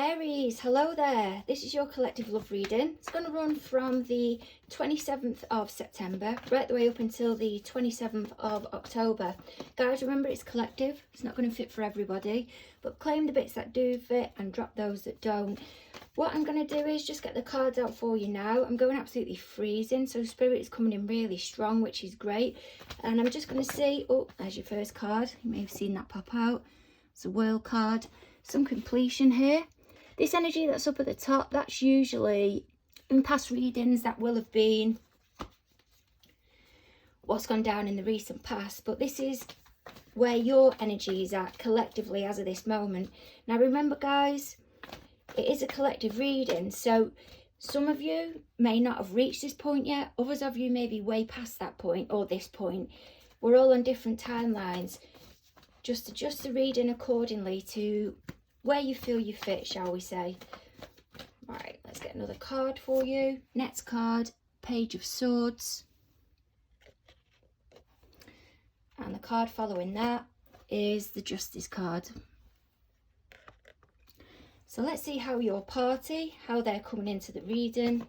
Aries, hello there. This is your collective love reading. It's going to run from the 27th of September right the way up until the 27th of October. Guys, remember it's collective. It's not going to fit for everybody, but claim the bits that do fit and drop those that don't. What I'm going to do is just get the cards out for you now. I'm going absolutely freezing, so Spirit is coming in really strong, which is great. And I'm just going to see, oh, there's your first card. You may have seen that pop out. It's a World card. Some completion here. This energy that's up at the top, that's usually in past readings that will have been what's gone down in the recent past. But this is where your energy is at collectively as of this moment. Now remember guys, it is a collective reading. So some of you may not have reached this point yet. Others of you may be way past that point or this point. We're all on different timelines. Just adjust the reading accordingly to where you feel you fit, shall we say. Right, let's get another card for you. Next card, Page of Swords. And the card following that is the Justice card. So let's see how your party, how they're coming into the reading.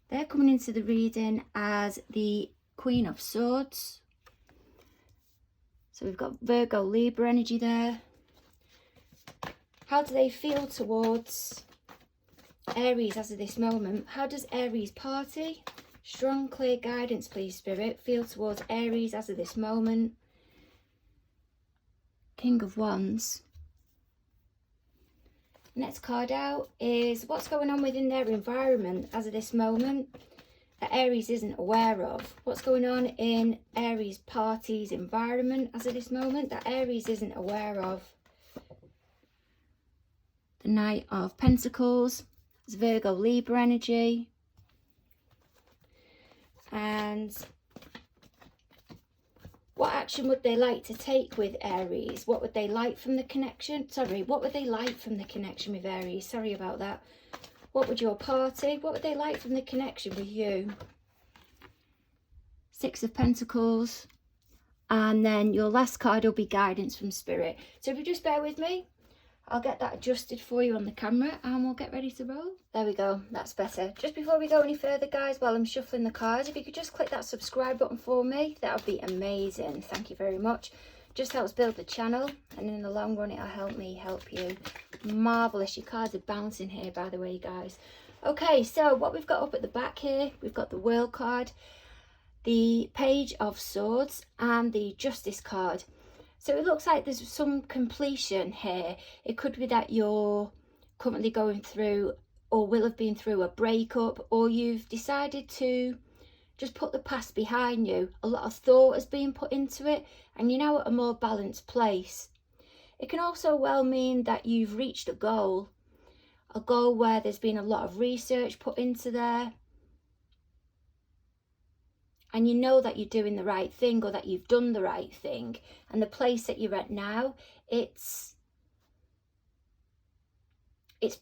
They're coming into the reading as the Queen of Swords. So we've got Virgo, Libra energy there. How do they feel towards Aries as of this moment? How does Aries party? Strong, clear guidance, please, Spirit. Feel towards Aries as of this moment. King of Wands. Next card out is what's going on within their environment as of this moment that Aries isn't aware of. What's going on in Aries party's environment as of this moment that Aries isn't aware of. The Knight of Pentacles, it's Virgo, Libra energy. And what action would they like to take with Aries? What would they like from the connection? What would they like from the connection with Aries? Sorry about that. What would your party, what would they like from the connection with you? Six of Pentacles. And then your last card will be guidance from Spirit. So if you just bear with me, I'll get that adjusted for you on the camera and we'll get ready to roll. There we go, that's better. Just before we go any further guys, while I'm shuffling the cards, if you could just click that subscribe button for me, that would be amazing. Thank you very much. Just helps build the channel and in the long run it'll help me help you. Marvellous, your cards are bouncing here by the way guys. Okay, so what we've got up at the back here, we've got the World card, the Page of Swords and the Justice card. So it looks like there's some completion here. It could be that you're currently going through or will have been through a breakup, or you've decided to just put the past behind you. A lot of thought has been put into it and you're now at a more balanced place. It can also well mean that you've reached a goal where there's been a lot of research put into there. And you know that you're doing the right thing or that you've done the right thing. And the place that you're at now, it's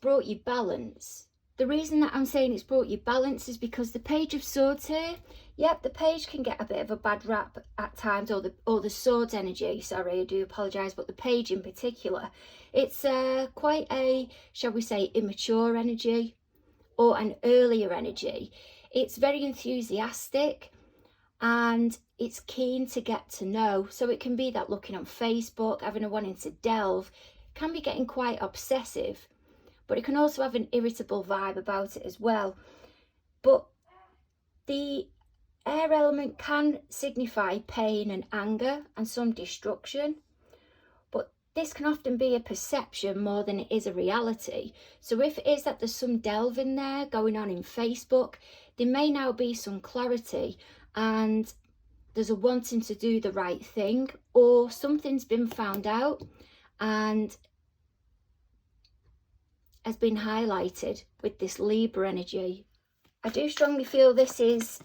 brought you balance. The reason that I'm saying it's brought you balance is because the Page of Swords here, yep, the page can get a bit of a bad rap at times, or the swords energy, sorry, I do apologise, but the page in particular, it's quite a, shall we say, immature energy or an earlier energy. It's very enthusiastic. And it's keen to get to know. So it can be that looking on Facebook, having a wanting to delve, can be getting quite obsessive. But it can also have an irritable vibe about it as well. But the air element can signify pain and anger and some destruction. But this can often be a perception more than it is a reality. So if it is that there's some delving there going on in Facebook, there may now be some clarity and there's a wanting to do the right thing, or something's been found out and has been highlighted with this Libra energy. I do strongly feel this is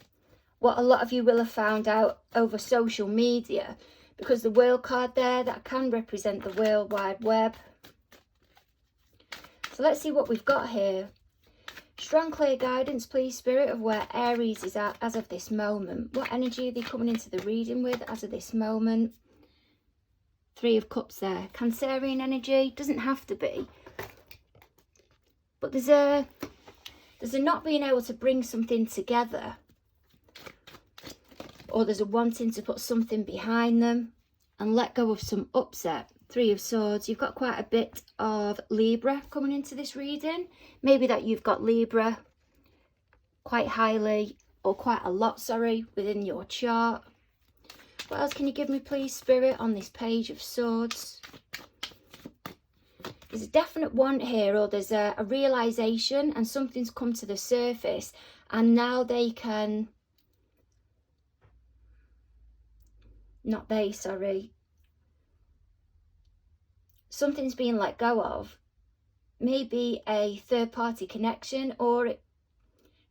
what a lot of you will have found out over social media, because the World card there, that can represent the World Wide Web. So let's see what we've got here. Strong, clear guidance, please, Spirit, of where Aries is at as of this moment. What energy are they coming into the reading with as of this moment? Three of Cups there. Cancerian energy, doesn't have to be. But there's a not being able to bring something together. Or there's a wanting to put something behind them and let go of some upset. Three of Swords. You've got quite a bit of Libra coming into this reading. Maybe that you've got Libra quite highly, or quite a lot, sorry, within your chart. What else can you give me, please, Spirit, on this Page of Swords? There's a definite want here, or there's a realisation, and something's come to the surface, and now they can... Not they, sorry. Something's being let go of. Maybe a third-party connection, or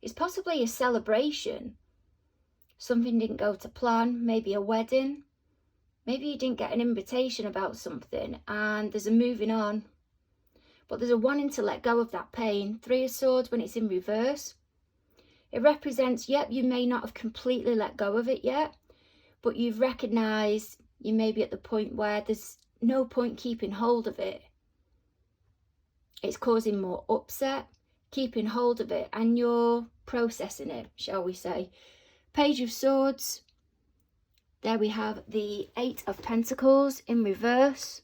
it's possibly a celebration. Something didn't go to plan, maybe a wedding. Maybe you didn't get an invitation about something and there's a moving on. But there's a wanting to let go of that pain. Three of Swords when it's in reverse. It represents, yep, you may not have completely let go of it yet, but you've recognised you may be at the point where there's no point keeping hold of it. It's causing more upset, keeping hold of it, and you're processing it, shall we say. Page of Swords. There we have the Eight of Pentacles in reverse.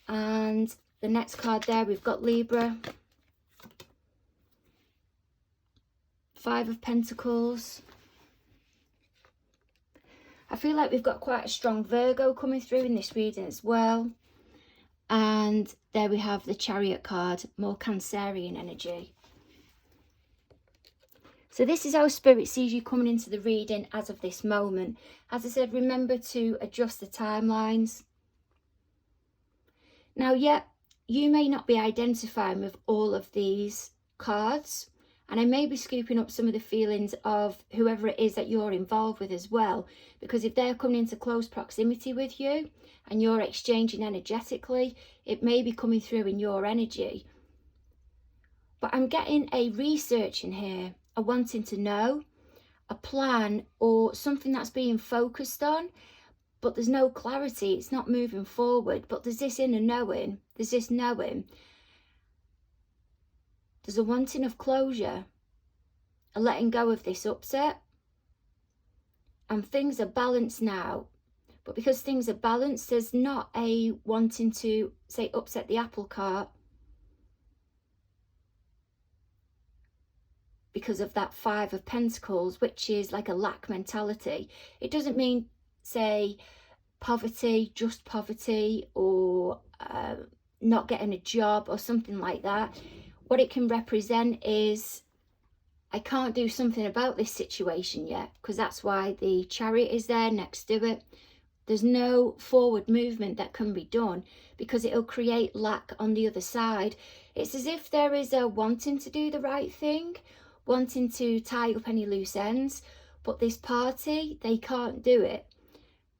And the next card there, we've got Libra. Five of Pentacles. I feel like we've got quite a strong Virgo coming through in this reading as well. And there we have the Chariot card, more Cancerian energy. So this is how Spirit sees you coming into the reading as of this moment. As I said, remember to adjust the timelines. Now, yeah, you may not be identifying with all of these cards, and I may be scooping up some of the feelings of whoever it is that you're involved with as well, because if they're coming into close proximity with you and you're exchanging energetically, it may be coming through in your energy. But I'm getting a research in here, a wanting to know, a plan, or something that's being focused on, but there's no clarity, it's not moving forward, but there's this inner knowing, there's this knowing. There's a wanting of closure, a letting go of this upset, and things are balanced now. But because things are balanced, there's not a wanting to, say, upset the apple cart because of that Five of Pentacles, which is like a lack mentality. It doesn't mean, say, poverty, just poverty, or not getting a job or something like that. What it can represent is, I can't do something about this situation yet, because that's why the Chariot is there next to it. There's no forward movement that can be done because it'll create lack on the other side. It's as if there is a wanting to do the right thing, wanting to tie up any loose ends, but this party, they can't do it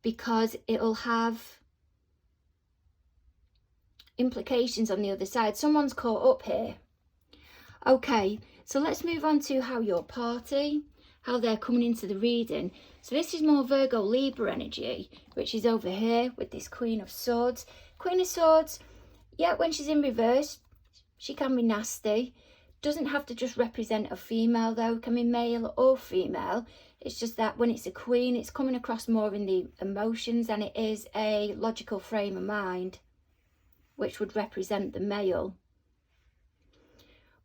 because it'll have implications on the other side. Someone's caught up here. Okay, so let's move on to how your party, how they're coming into the reading. So this is more Virgo Libra energy, which is over here with this Queen of Swords. Queen of Swords, yeah, when she's in reverse, she can be nasty. Doesn't have to just represent a female though, can be male or female. It's just that when it's a queen, it's coming across more in the emotions than it is a logical frame of mind, which would represent the male.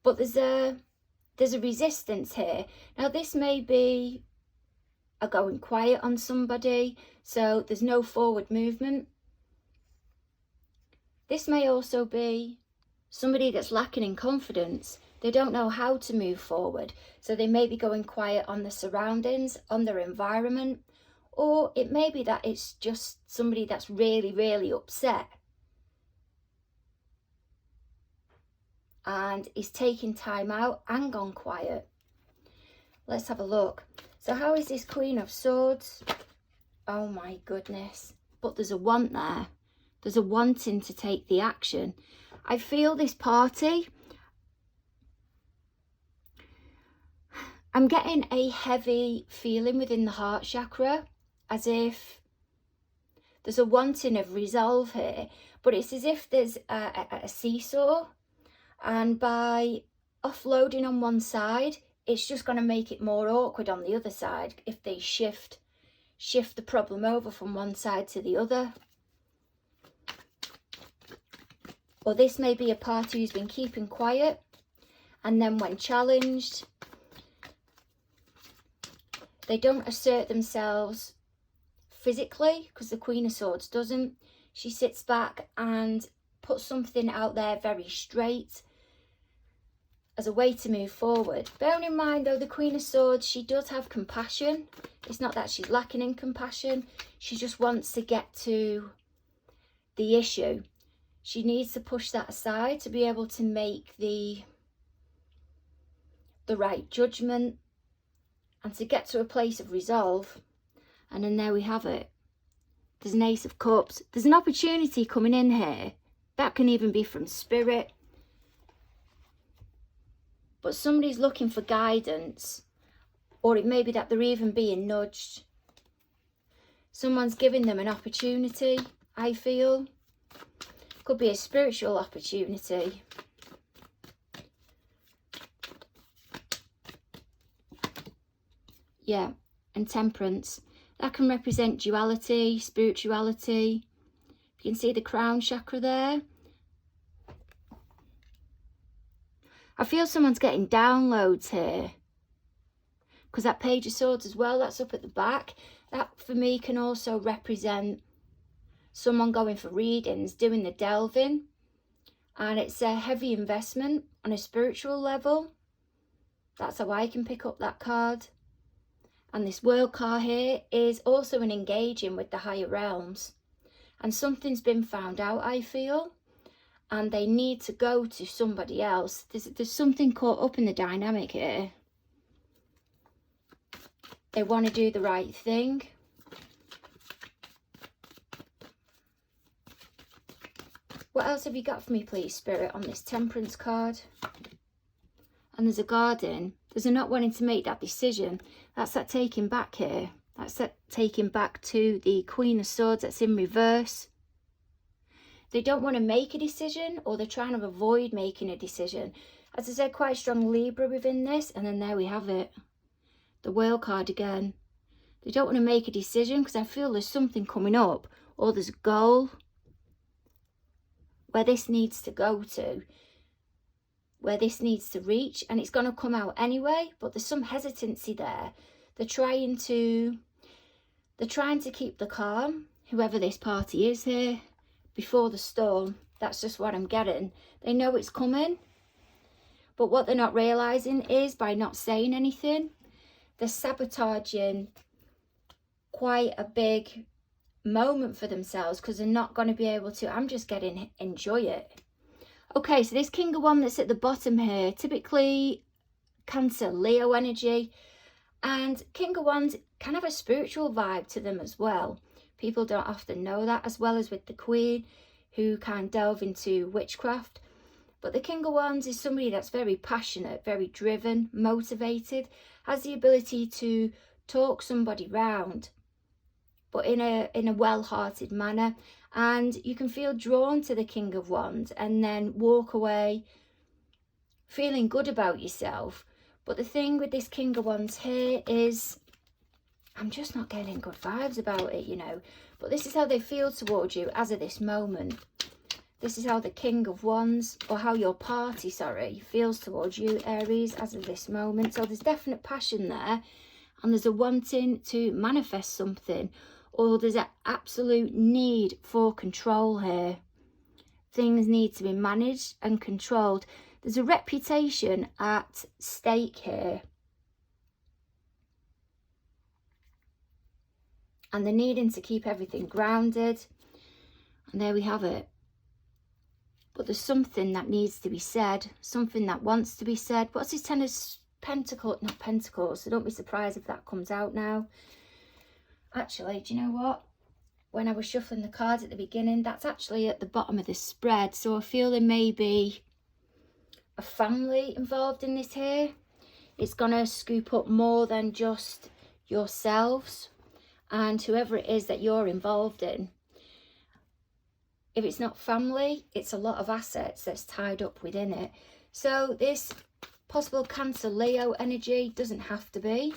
But there's a resistance here. Now this may be a going quiet on somebody, so there's no forward movement. This may also be somebody that's lacking in confidence. They don't know how to move forward, so they may be going quiet on the surroundings, on their environment, or it may be that it's just somebody that's really, really upset and is taking time out and gone quiet. Let's have a look. So how is this Queen of Swords? Oh my goodness. But there's a want there. There's a wanting to take the action. I feel this party, I'm getting a heavy feeling within the heart chakra, as if There's a wanting of resolve here, but it's as if there's a seesaw, and by offloading on one side, it's just going to make it more awkward on the other side if they shift the problem over from one side to the other. Or this may be a party who's been keeping quiet, and then when challenged, they don't assert themselves physically, because the Queen of Swords doesn't. She sits back and puts something out there very straight as a way to move forward. Bearing in mind though, the Queen of Swords, she does have compassion. It's not that she's lacking in compassion. She just wants to get to the issue. She needs to push that aside to be able to make the right judgment and to get to a place of resolve. And then there we have it. There's an Ace of Cups. There's an opportunity coming in here. That can even be from Spirit. But somebody's looking for guidance, or it may be that they're even being nudged. Someone's giving them an opportunity, I feel. Could be a spiritual opportunity. Yeah, and Temperance. That can represent duality, spirituality. You can see the crown chakra there. I feel someone's getting downloads here. Because that Page of Swords as well, that's up at the back. That for me can also represent someone going for readings, doing the delving. And it's a heavy investment on a spiritual level. That's how I can pick up that card. And this World card here is also an engaging with the higher realms. And something's been found out, I feel. And they need to go to somebody else. There's something caught up in the dynamic here. They want to do the right thing. What else have you got for me, please, Spirit, on this Temperance card? And there's a garden. There's a not wanting to make that decision. That's that taking back here. That's that taking back to the Queen of Swords that's in reverse. They don't want to make a decision, or they're trying to avoid making a decision. As I said, quite strong Libra within this. And then there we have it. The World card again. They don't want to make a decision because I feel there's something coming up, or there's a goal where this needs to go to, where this needs to reach, and it's going to come out anyway, but there's some hesitancy there. They're trying to keep the calm, whoever this party is here, before the storm. That's just what I'm getting. They know it's coming, but what they're not realizing is by not saying anything, they're sabotaging quite a big moment for themselves, because they're not going to be able to, I'm just getting, enjoy it. Okay, so this King of Wands that's at the bottom here, typically Cancer, Leo energy. And King of Wands can have a spiritual vibe to them as well. People don't often know that, as well as with the Queen, who can delve into witchcraft. But the King of Wands is somebody that's very passionate, very driven, motivated, has the ability to talk somebody round, but in a well-hearted manner. And you can feel drawn to the King of Wands and then walk away feeling good about yourself. But the thing with this King of Wands here is, I'm just not getting good vibes about it, you know. But this is how they feel towards you as of this moment. This is how the King of Wands, or how your party, sorry, feels towards you, Aries, as of this moment. So there's definite passion there. And there's a wanting to manifest something. Or there's an absolute need for control here. Things need to be managed and controlled. There's a reputation at stake here. And they're needing to keep everything grounded. And there we have it. But there's something that needs to be said. Something that wants to be said. What's this Ten of Pentacles? Not Pentacles. So don't be surprised if that comes out now. Actually, do you know what? When I was shuffling the cards at the beginning, that's actually at the bottom of the spread. So I feel there may be a family involved in this here. It's going to scoop up more than just yourselves and whoever it is that you're involved in. If it's not family, it's a lot of assets that's tied up within it. So this possible Cancer Leo energy doesn't have to be.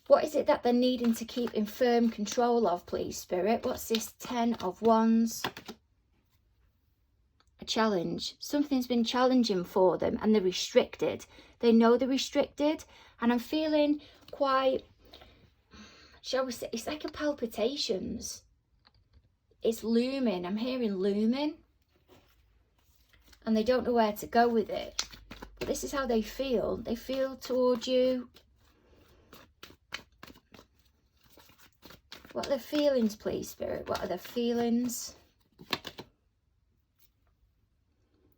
What is it that they're needing to keep in firm control of, please, Spirit? What's this 10 of Wands? A challenge. Something's been challenging for them and they're restricted. They know they're restricted. And I'm feeling quite, shall we say, it's like a palpitations. It's looming. I'm hearing looming. And they don't know where to go with it. But this is how they feel. They feel towards you. What are their feelings, please, Spirit? What are their feelings?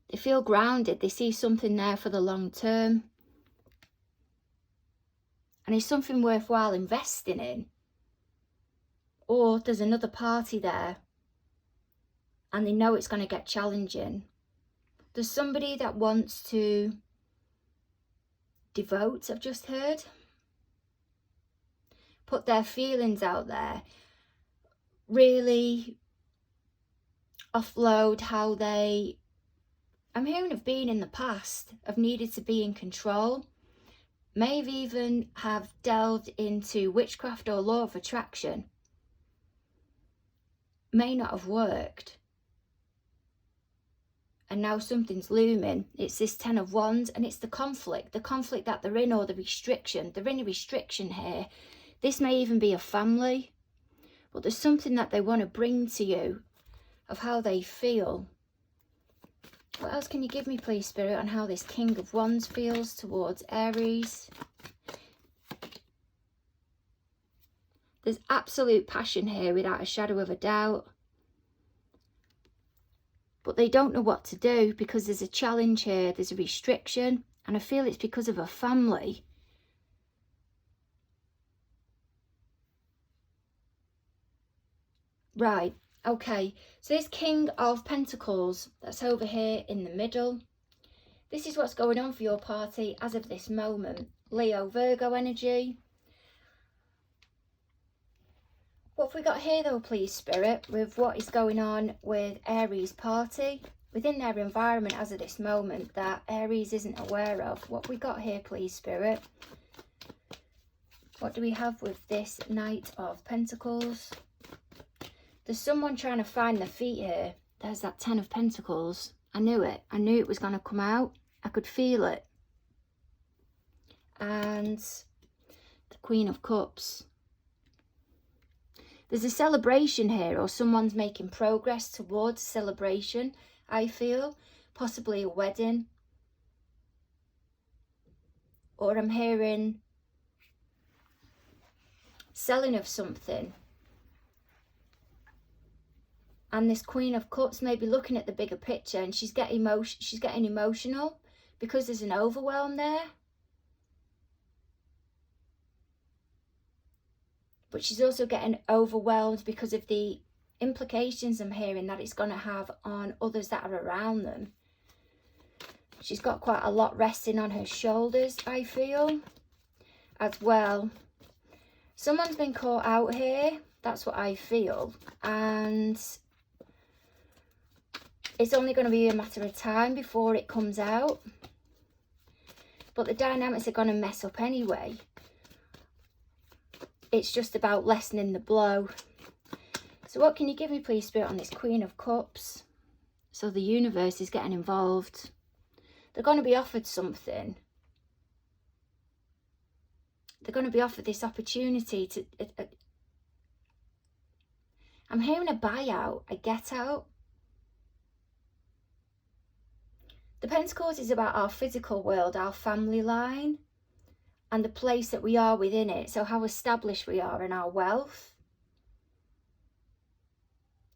They feel grounded. They see something there for the long term. And it's something worthwhile investing in. Or there's another party there. And they know it's going to get challenging. There's somebody that wants to devote, I've just heard. Put their feelings out there. Really offload how they, I'm hearing of being in the past, of needed to be in control. May have even have delved into witchcraft or law of attraction. May not have worked. And now something's looming. It's this 10 of Wands and it's the conflict that they're in, or the restriction. They're in a restriction here. This may even be a family, but there's something that they want to bring to you of how they feel. What else can you give me, please, Spirit, on how this King of Wands feels towards Aries? There's absolute passion here without a shadow of a doubt. But they don't know what to do because there's a challenge here, there's a restriction, and I feel it's because of a family. Right, okay, so this King of Pentacles that's over here in the middle, this is what's going on for your party as of this moment. Leo, Virgo energy. What have we got here though, please, Spirit, with what is going on with Aries party within their environment as of this moment that Aries isn't aware of? What have we got here, please, Spirit? What do we have with this Knight of Pentacles? There's someone trying to find their feet here. There's that 10 of Pentacles. I knew it. I knew it was going to come out. I could feel it. And the Queen of Cups. There's a celebration here, or someone's making progress towards celebration, I feel. Possibly a wedding. Or I'm hearing selling of something. And this Queen of Cups may be looking at the bigger picture and she's getting emotional because there's an overwhelm there. But she's also getting overwhelmed because of the implications I'm hearing that it's going to have on others that are around them. She's got quite a lot resting on her shoulders, I feel, as well. Someone's been caught out here. That's what I feel. And it's only going to be a matter of time before it comes out. But the dynamics are going to mess up anyway. It's just about lessening the blow. So what can you give me, please, Spirit, on this Queen of Cups? So the universe is getting involved. They're going to be offered something. They're going to be offered this opportunity to... I'm hearing a buyout, a get out. The Pentacles is about our physical world, our family line, and the place that we are within it. So how established we are in our wealth.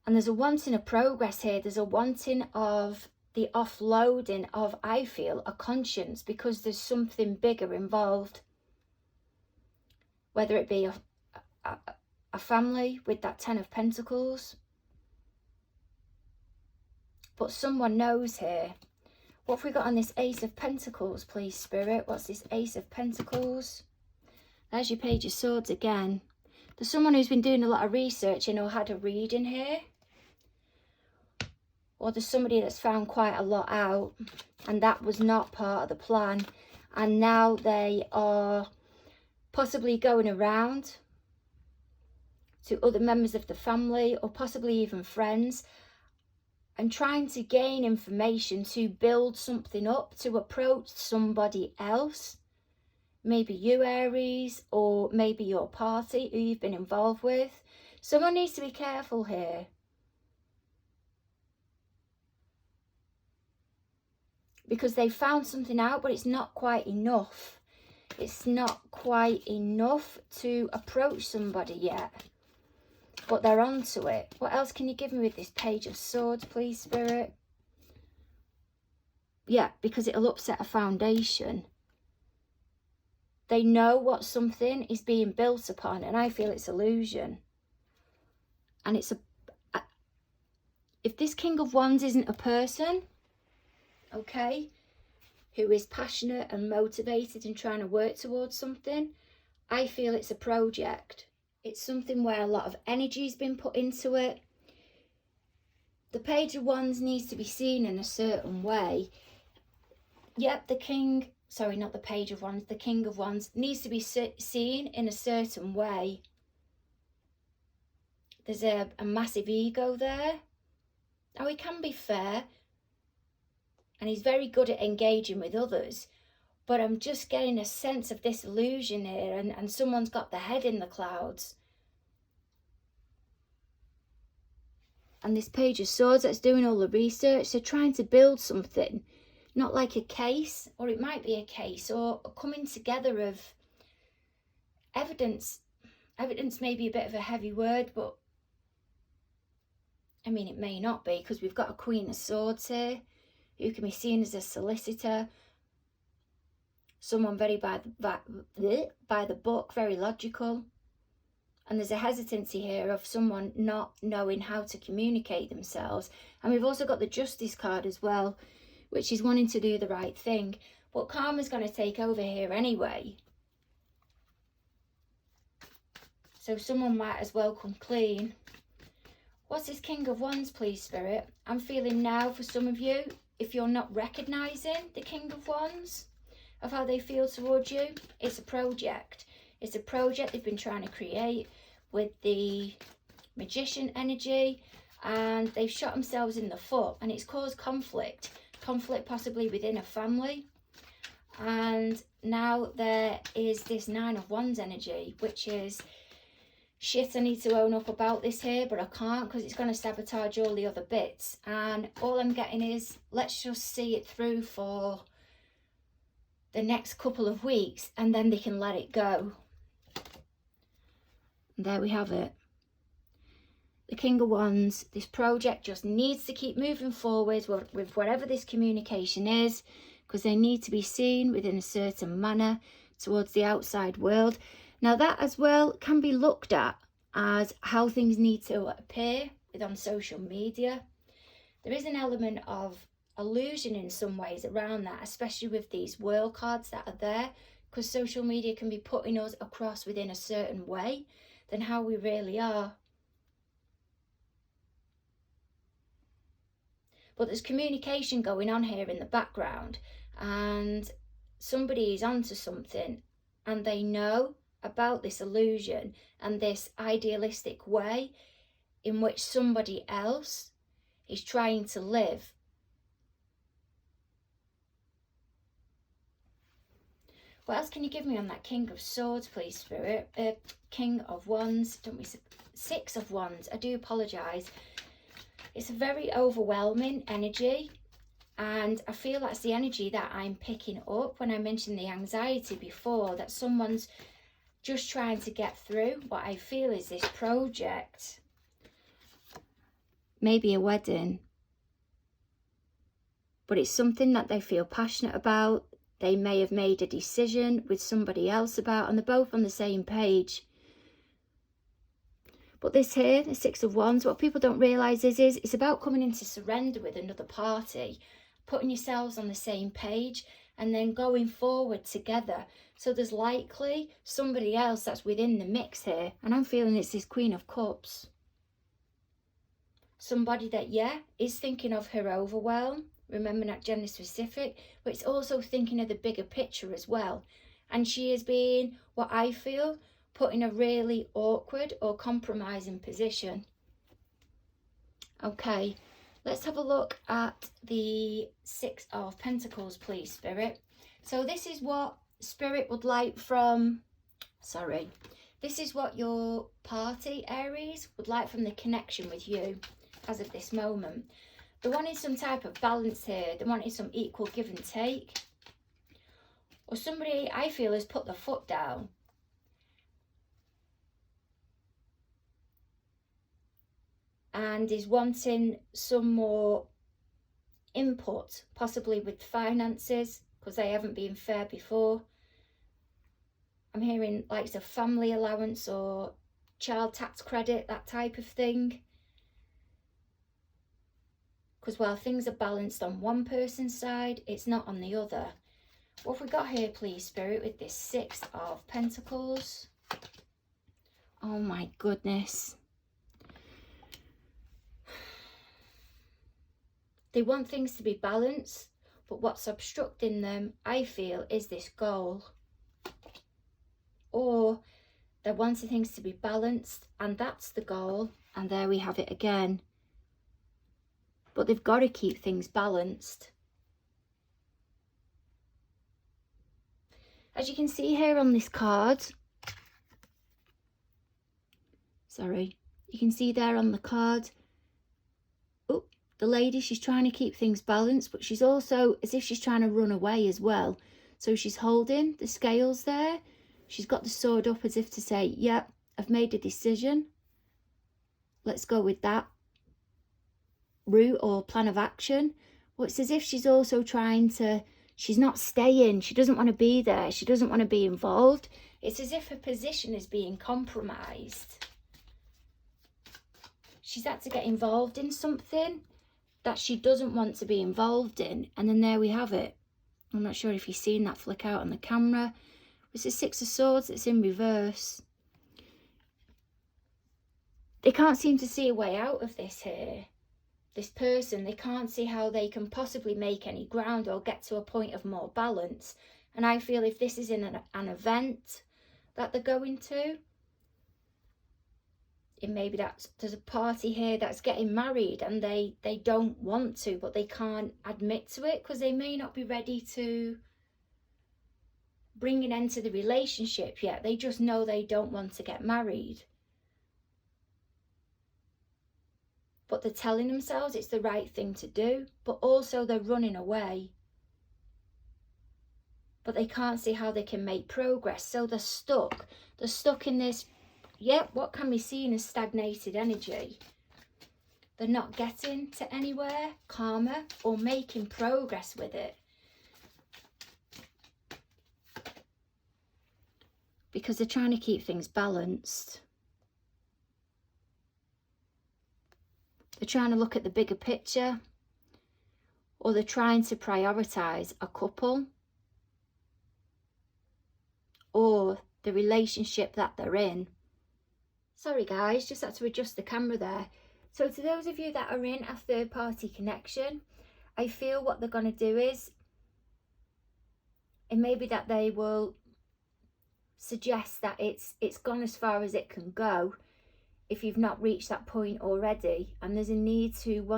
And there's a wanting of progress here. There's a wanting of the offloading of, I feel, a conscience, because there's something bigger involved. Whether it be a family with that 10 of Pentacles. But someone knows here. What have we got on this Ace of Pentacles, please, Spirit? What's this Ace of Pentacles? There's your Page of Swords again. There's someone who's been doing a lot of researching or had a reading here. or there's somebody that's found quite a lot out and that was not part of the plan, and now they are possibly going around to other members of the family or possibly even friends and trying to gain information to build something up, to approach somebody else. Maybe you, Aries, or maybe your party who you've been involved with. Someone needs to be careful here. Because they found something out, but it's not quite enough. It's not quite enough to approach somebody yet. But they're onto it. What else can you give me with this Page of Swords, please, Spirit? Yeah, because it'll upset a foundation. They know what something is being built upon, and I feel it's illusion. And it's if this King of Wands isn't a person, okay, who is passionate and motivated and trying to work towards something, I feel it's a project. It's something where a lot of energy has been put into it. The Page of Wands needs to be seen in a certain way. Yep, the King, sorry, not the Page of Wands, the King of Wands needs to be seen in a certain way. There's a massive ego there. Now, he can be fair, and he's very good at engaging with others, but I'm just getting a sense of this illusion here, and someone's got their head in the clouds. And this Page of Swords that's doing all the research, they're trying to build something, not like a case, or it might be a case, or a coming together of evidence. Evidence may be a bit of a heavy word, but I mean, it may not be, because we've got a Queen of Swords here, who can be seen as a solicitor, someone very by the book, very logical. And there's a hesitancy here of someone not knowing how to communicate themselves. And we've also got the Justice card as well, which is wanting to do the right thing. But karma's going to take over here anyway. So someone might as well come clean. What's this King of Wands, please, Spirit? I'm feeling now for some of you, if you're not recognising the King of Wands, of how they feel towards you, it's a project. It's a project they've been trying to create with the Magician energy, and they've shot themselves in the foot, and it's caused conflict possibly within a family. And now there is this Nine of Wands energy, which is, shit, I need to own up about this here, but I can't because it's going to sabotage all the other bits. And all I'm getting is, let's just see it through for the next couple of weeks, and then they can let it go. And there we have it. The King of Wands, this project just needs to keep moving forward with whatever this communication is, because they need to be seen within a certain manner towards the outside world. Now that as well can be looked at as how things need to appear on social media. There is an element of illusion in some ways around that, especially with these world cards that are there, because social media can be putting us across within a certain way than how we really are. But there's communication going on here in the background, and somebody is onto something, and they know about this illusion and this idealistic way in which somebody else is trying to live. What else can you give me on that King of Swords, please, Spirit? King of Wands, don't we? Six of Wands, I do apologise. It's a very overwhelming energy, and I feel that's the energy that I'm picking up when I mentioned the anxiety before, that someone's just trying to get through what I feel is this project. Maybe a wedding, but it's something that they feel passionate about. They may have made a decision with somebody else about, and they're both on the same page. But this here, the Six of Wands, what people don't realise is it's about coming into surrender with another party, putting yourselves on the same page, and then going forward together. So there's likely somebody else that's within the mix here, and I'm feeling it's this Queen of Cups. somebody that, yeah, is thinking of her overwhelm. Remember, not gender specific, but it's also thinking of the bigger picture as well. And she is being, what I feel, put in a really awkward or compromising position. Okay, let's have a look at the Six of Pentacles, please, Spirit. So this is what Spirit would like from, this is what your party, Aries, would like from the connection with you as of this moment. They wanted some type of balance here. They wanted some equal give and take. Or somebody, I feel, has put their foot down. And is wanting some more input, possibly with finances, because they haven't been fair before. I'm hearing like a family allowance or child tax credit, that type of thing. Because while things are balanced on one person's side, it's not on the other. What have we got here, please, Spirit, with this Six of Pentacles? Oh my goodness. They want things to be balanced, but what's obstructing them, I feel, is this goal. Or they're wanting things to be balanced, and that's the goal, and there we have it again. But they've got to keep things balanced. As you can see here on this card, you can see there on the card, the lady, she's trying to keep things balanced, but she's also as if she's trying to run away as well. So she's holding the scales there. She's got the sword up as if to say, yep, I've made a decision. Let's go with that route or plan of action. But it's as if she's also trying to, she's not staying. She doesn't want to be there. She doesn't want to be involved. It's as if her position is being compromised. She's had to get involved in something that she doesn't want to be involved in. And then there we have it. I'm not sure if you've seen that flick out on the camera. It's the Six of Swords that's in reverse. They can't seem to see a way out of this here. This person, they can't see how they can possibly make any ground or get to a point of more balance. And I feel if this is in an event that they're going to, it maybe there's a party here that's getting married and they don't want to, but they can't admit to it because they may not be ready to bring an end to the relationship yet. They just know they don't want to get married. But they're telling themselves it's the right thing to do, but also they're running away. But they can't see how they can make progress, so they're stuck. They're stuck in this, what can be seen as stagnated energy. They're not getting to anywhere, karma, or making progress with it. Because they're trying to keep things balanced. They're trying to look at the bigger picture, or they're trying to prioritise a couple or the relationship that they're in. Sorry guys, just had to adjust the camera there. So to those of you that are in a third party connection, I feel what they're going to do is, it may be that they will suggest that it's gone as far as it can go if you've not reached that point already, and there's a need for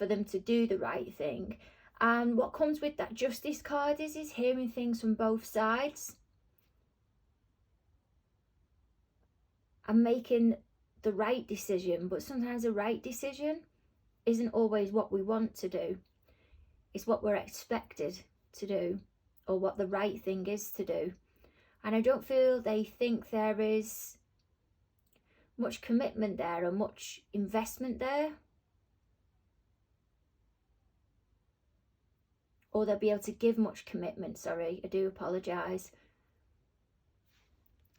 them to do the right thing. And what comes with that Justice card is hearing things from both sides and making the right decision. But sometimes the right decision isn't always what we want to do. It's what we're expected to do, or what the right thing is to do. And I don't feel they think there is much commitment there or much investment there. Or they'll be able to give much commitment, sorry, I do apologise.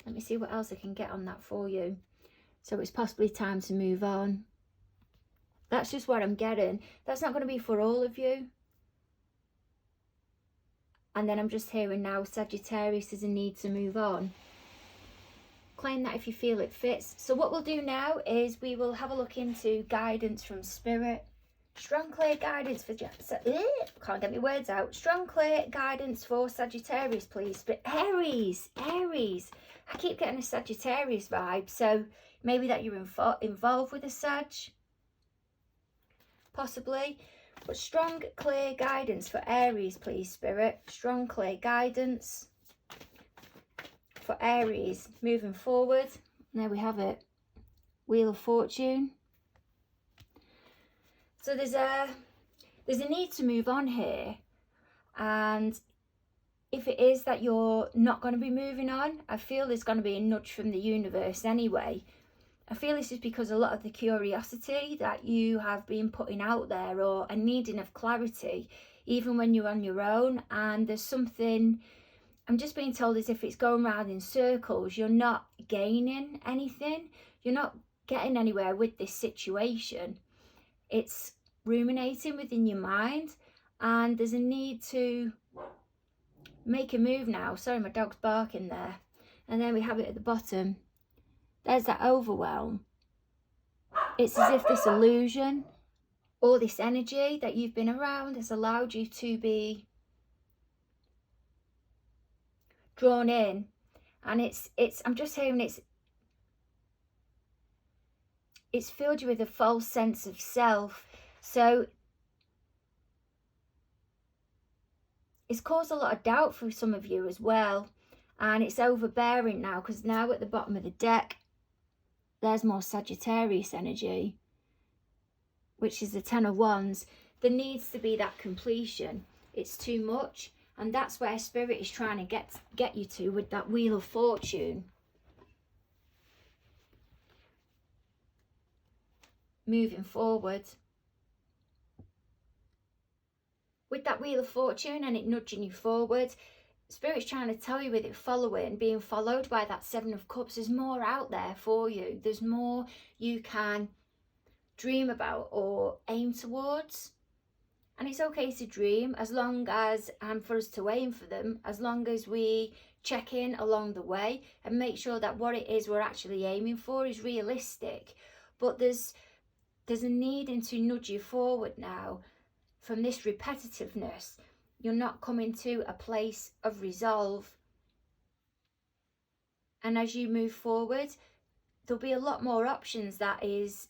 Let me see what else I can get on that for you. So it's possibly time to move on. That's just what I'm getting. That's not going to be for all of you. And then I'm just hearing now Sagittarius is a need to move on. claim that if you feel it fits. So what we'll do now is we will have a look into guidance from Spirit. Strong, clear guidance for can't get my words out. Strong, clear guidance for Sagittarius, please. But Aries. I keep getting a Sagittarius vibe, so maybe that you're involved with a Sag, possibly. But strong, clear guidance for Aries, please, Spirit. Strong, clear guidance for Aries moving forward. There we have it. Wheel of Fortune. So there's a need to move on here, and if it is that you're not going to be moving on, I feel there's going to be a nudge from the universe anyway. I feel this is because a lot of the curiosity that you have been putting out there, or a needing of clarity, even when you're on your own, and there's something, I'm just being told as if it's going round in circles. You're not gaining anything. You're not getting anywhere with this situation. It's ruminating within your mind, and there's a need to make a move now. Sorry, my dog's barking there. And then we have it at the bottom. There's that overwhelm. It's as if this illusion, all this energy that you've been around, has allowed you to be drawn in, and it's I'm just hearing it's filled you with a false sense of self. So it's caused a lot of doubt for some of you as well, and it's overbearing now, because now at the bottom of the deck there's more Sagittarius energy, which is the Ten of Wands. There needs to be that completion. It's too much, and that's where Spirit is trying to get you to with that Wheel of Fortune. Moving forward. With that Wheel of Fortune and it nudging you forward, Spirit's trying to tell you with it following, being followed by that Seven of Cups, there's more out there for you. There's more you can dream about or aim towards. And it's okay to dream, as long as, and for us to aim for them, as long as we check in along the way and make sure that what it is we're actually aiming for is realistic. But there's a needing to nudge you forward now from this repetitiveness. You're not coming to a place of resolve. And as you move forward, there'll be a lot more options that is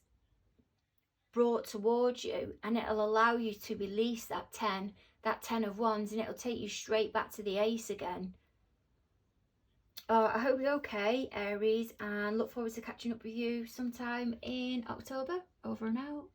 brought towards you, and it'll allow you to release that 10 of Wands, and it'll take you straight back to the Ace again. I hope you're okay, Aries, and look forward to catching up with you sometime in October. Over and out.